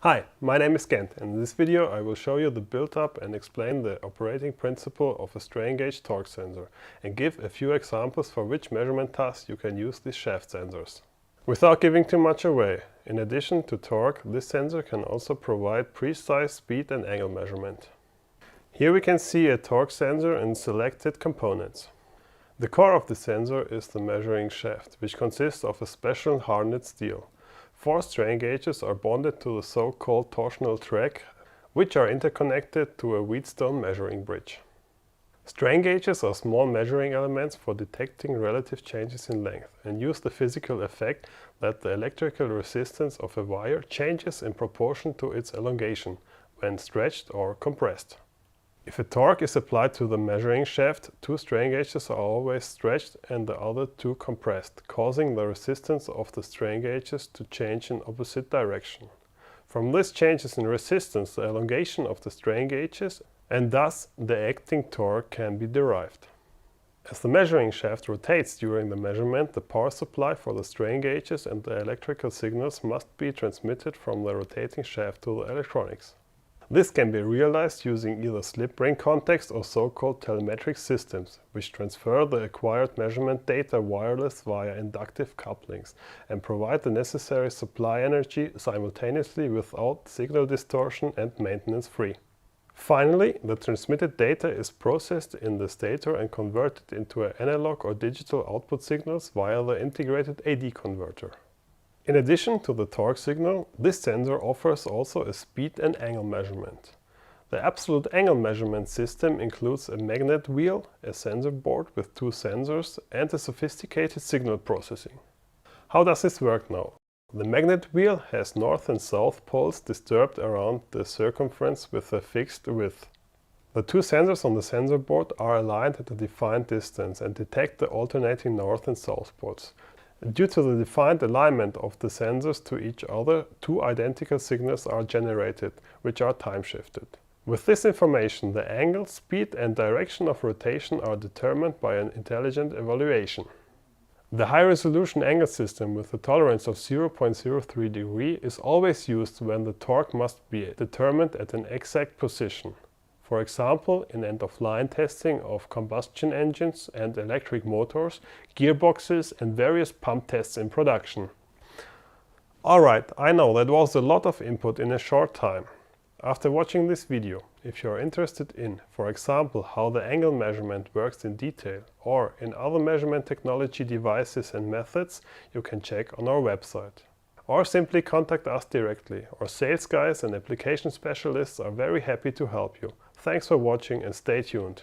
Hi, my name is Gent, and in this video I will show you the build-up and explain the operating principle of a strain gauge torque sensor and give a few examples for which measurement tasks you can use these shaft sensors. Without giving too much away, in addition to torque, this sensor can also provide precise speed and angle measurement. Here we can see a torque sensor and selected components. The core of the sensor is the measuring shaft, which consists of a special hardened steel. 4 strain gauges are bonded to the so-called torsional track, which are interconnected to a Wheatstone measuring bridge. Strain gauges are small measuring elements for detecting relative changes in length and use the physical effect that the electrical resistance of a wire changes in proportion to its elongation when stretched or compressed. If a torque is applied to the measuring shaft, 2 strain gauges are always stretched and the other 2 compressed, causing the resistance of the strain gauges to change in opposite direction. From this changes in resistance, the elongation of the strain gauges and thus the acting torque can be derived. As the measuring shaft rotates during the measurement, the power supply for the strain gauges and the electrical signals must be transmitted from the rotating shaft to the electronics. This can be realized using either slip ring contacts or so-called telemetric systems, which transfer the acquired measurement data wireless via inductive couplings and provide the necessary supply energy simultaneously without signal distortion and maintenance free. Finally, the transmitted data is processed in the stator and converted into analog or digital output signals via the integrated AD converter. In addition to the torque signal, this sensor offers also a speed and angle measurement. The absolute angle measurement system includes a magnet wheel, a sensor board with 2 sensors, and a sophisticated signal processing. How does this work now? The magnet wheel has north and south poles disturbed around the circumference with a fixed width. The 2 sensors on the sensor board are aligned at a defined distance and detect the alternating north and south poles. Due to the defined alignment of the sensors to each other, 2 identical signals are generated, which are time-shifted. With this information, the angle, speed and direction of rotation are determined by an intelligent evaluation. The high-resolution angle system with a tolerance of 0.03 degree is always used when the torque must be determined at an exact position. For example, in end-of-line testing of combustion engines and electric motors, gearboxes and various pump tests in production. Alright, I know that was a lot of input in a short time. After watching this video, if you are interested in, for example, how the angle measurement works in detail or in other measurement technology devices and methods, you can check on our website. Or simply contact us directly. Our sales guys and application specialists are very happy to help you. Thanks for watching and stay tuned.